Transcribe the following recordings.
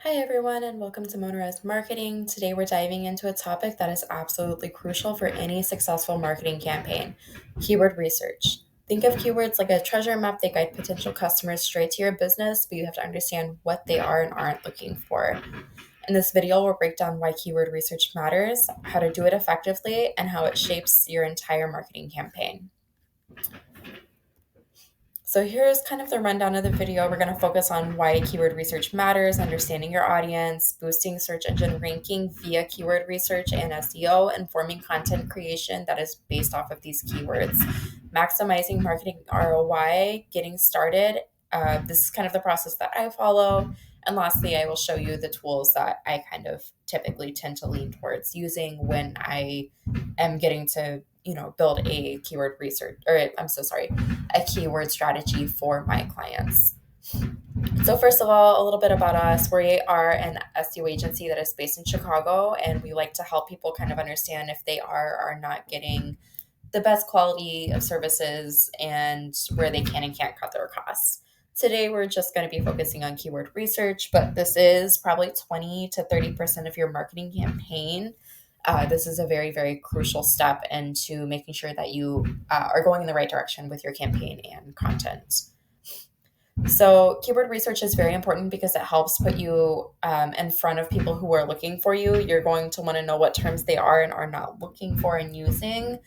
Hi, everyone, and welcome to Motorized Marketing. Today, we're diving into a topic that is absolutely crucial for any successful marketing campaign: keyword research. Think of keywords like a treasure map. They guide potential customers straight to your business, but you have to understand what they are and aren't looking for. In this video, we'll break down why keyword research matters, how to do it effectively, and how it shapes your entire marketing campaign. So here's kind of the rundown of the video. We're going to focus on why keyword research matters, understanding your audience, boosting search engine ranking via keyword research and SEO, informing content creation that is based off of these keywords, maximizing marketing ROI, getting started. This is kind of the process that I follow. And lastly, I will show you the tools that I kind of typically tend to lean towards using when I am getting to, build a keyword research, or I'm so sorry, a keyword strategy for my clients. So, first of all, a little bit about us. We are an SEO agency that is based in Chicago, and we like to help people kind of understand if they are or are not getting the best quality of services and where they can and can't cut their costs. Today, we're just going to be focusing on keyword research, but this is probably 20 to 30% of your marketing campaign. This is a very, very crucial step into making sure that you are going in the right direction with your campaign and content. So, keyword research is very important because it helps put you in front of people who are looking for you. You're going to want to know what terms they are and are not looking for and using.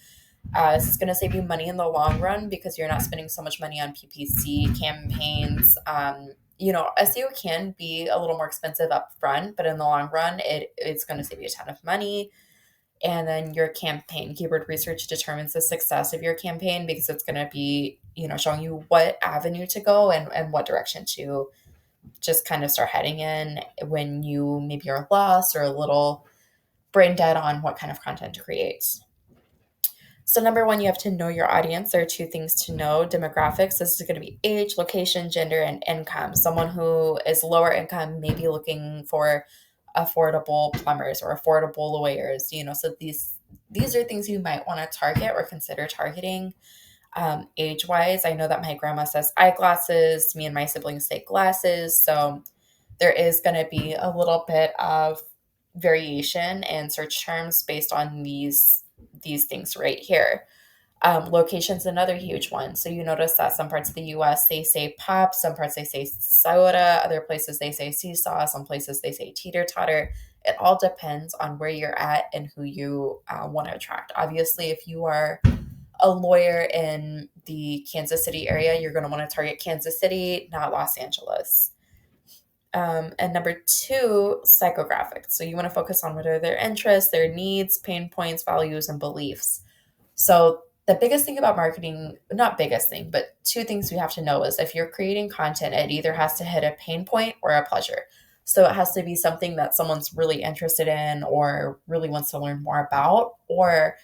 This is going to save you money in the long run because you're not spending so much money on PPC campaigns. SEO can be a little more expensive up front, but in the long run, it's going to save you a ton of money. And then your campaign keyword research determines the success of your campaign because it's going to be, showing you what avenue to go and what direction to just kind of start heading in when you maybe are lost or a little brain dead on what kind of content to create. So, number one, you have to know your audience. There are two things to know: demographics. This is going to be age, location, gender, and income. Someone who is lower income may be looking for affordable plumbers or affordable lawyers. So these are things you might want to target or consider targeting. Age wise, I know that my grandma says eyeglasses. Me and my siblings say glasses. So there is going to be a little bit of variation in search terms based on these things right here. Location's another huge one. So you notice that some parts of the US they say pop, some parts they say soda, other places they say seesaw, some places they say teeter totter. It all depends on where you're at and who you want to attract. Obviously, if you are a lawyer in the Kansas City area, you're going to want to target Kansas City, not Los Angeles. And number two, psychographics. So you want to focus on what are their interests, their needs, pain points, values, and beliefs. So the biggest thing about marketing, not biggest thing, but two things we have to know is if you're creating content, it either has to hit a pain point or a pleasure. So it has to be something that someone's really interested in or really wants to learn more about, or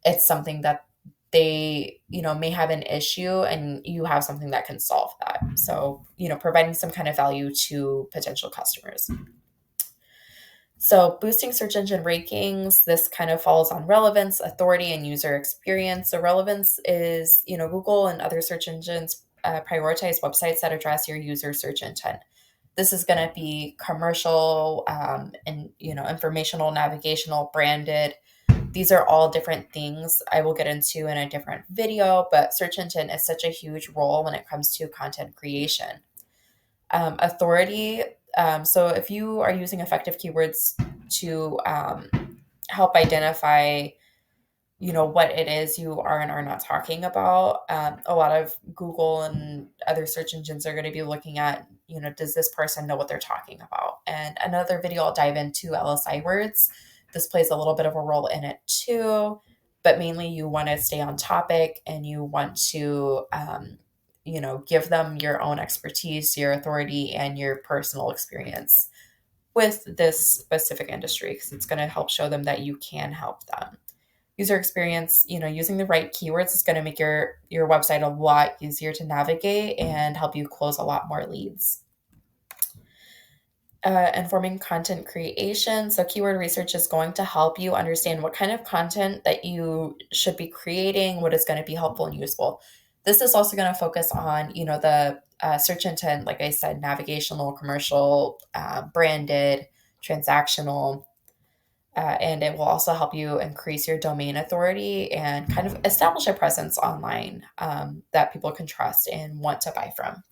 it's something that they may have an issue and you have something that can solve that. So providing some kind of value to potential customers. So boosting search engine rankings, this kind of falls on relevance, authority, and user experience. So relevance is, Google and other search engines prioritize websites that address your user search intent. This is going to be commercial and, informational, navigational, branded. These are all different things I will get into in a different video, but search engine is such a huge role when it comes to content creation. Authority. So if you are using effective keywords to help identify, what it is you are and are not talking about, a lot of Google and other search engines are going to be looking at, does this person know what they're talking about? And another video I'll dive into LSI words. This plays a little bit of a role in it too, but mainly you want to stay on topic and you want to give them your own expertise, your authority, and your personal experience with this specific industry because it's going to help show them that you can help them. User experience, using the right keywords is going to make your website a lot easier to navigate and help you close a lot more leads. Informing content creation. So keyword research is going to help you understand what kind of content that you should be creating, what is going to be helpful and useful. This is also going to focus on, the search intent, like I said, navigational, commercial, branded, transactional, and it will also help you increase your domain authority and kind of establish a presence online that people can trust and want to buy from.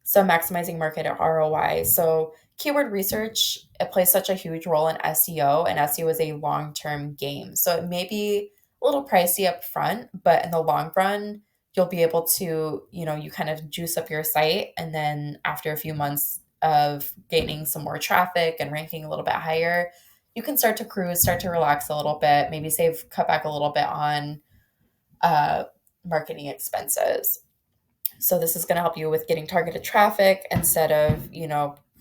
So maximizing market ROI. So keyword research, it plays such a huge role in SEO, and SEO is a long-term game. So it may be a little pricey up front, but in the long run, you'll be able to, you kind of juice up your site. And then after a few months of gaining some more traffic and ranking a little bit higher, you can start to cruise, start to relax a little bit, maybe cut back a little bit on uh, marketing expenses. So this is going to help you with getting targeted traffic instead of,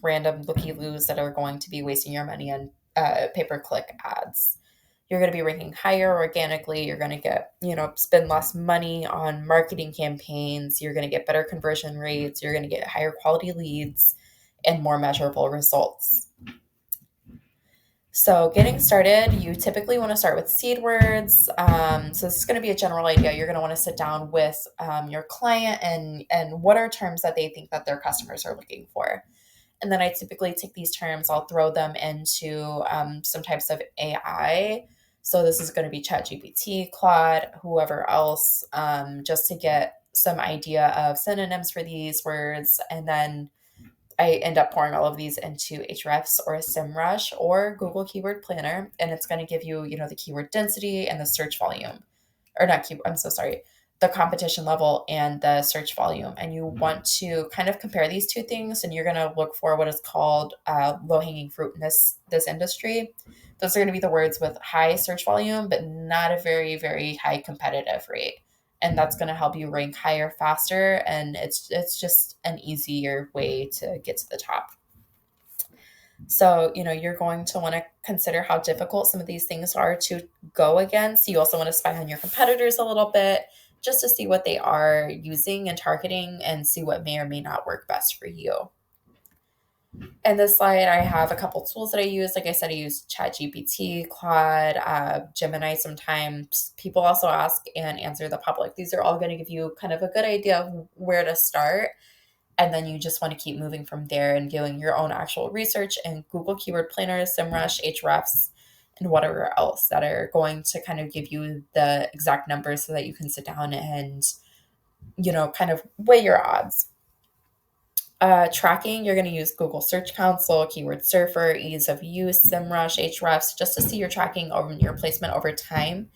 random looky-loos that are going to be wasting your money on pay-per-click ads. You're going to be ranking higher organically. You're going to get, spend less money on marketing campaigns. You're going to get better conversion rates. You're going to get higher quality leads and more measurable results. So getting started, you typically want to start with seed words. So this is going to be a general idea. You're going to want to sit down with your client and what are terms that they think that their customers are looking for. And then I typically take these terms, I'll throw them into some types of AI. So this is going to be ChatGPT, Claude, whoever else, just to get some idea of synonyms for these words. And then I end up pouring all of these into Ahrefs or SEMrush or Google Keyword Planner, and it's going to give you, the keyword density and the search volume, or not keyword. I'm so sorry, the competition level and the search volume. And you want to kind of compare these two things, and you're going to look for what is called low hanging fruit in this industry. Those are going to be the words with high search volume, but not a very, very high competitive rate. And that's going to help you rank higher faster, and it's just an easier way to get to the top. So, you're going to want to consider how difficult some of these things are to go against. You also want to spy on your competitors a little bit just to see what they are using and targeting and see what may or may not work best for you. In this slide, I have a couple tools that I use. Like I said, I use ChatGPT, Claude, Gemini sometimes. People also ask and answer the public. These are all going to give you kind of a good idea of where to start. And then you just want to keep moving from there and doing your own actual research in Google Keyword Planner, SEMrush, Ahrefs, and whatever else that are going to kind of give you the exact numbers so that you can sit down and, kind of weigh your odds. Tracking, you're going to use Google Search Console, Keyword Surfer, Ease of Use, SEMrush, Ahrefs, just to see your tracking over your placement over time,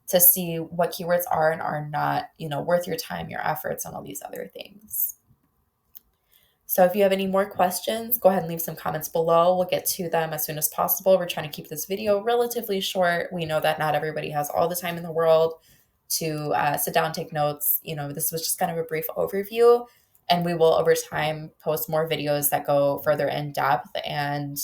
to see what keywords are and are not, worth your time, your efforts, and all these other things. So if you have any more questions, go ahead and leave some comments below. We'll get to them as soon as possible. We're trying to keep this video relatively short. We know that not everybody has all the time in the world to sit down and take notes. This was just kind of a brief overview, and we will over time post more videos that go further in depth. And,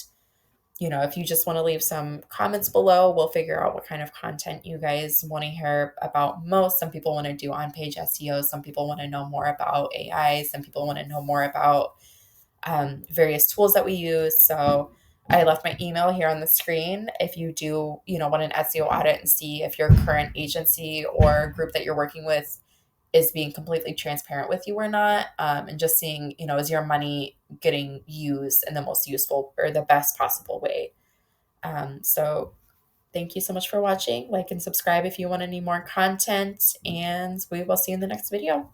if you just want to leave some comments below, we'll figure out what kind of content you guys want to hear about most. Some people want to do on-page SEO. Some people want to know more about AI. Some people want to know more about various tools that we use. So I left my email here on the screen. If you do, want an SEO audit and see if your current agency or group that you're working with is being completely transparent with you or not, and just seeing, is your money getting used in the most useful or the best possible way. So thank you so much for watching. Like and subscribe if you want any more content, and we will see you in the next video.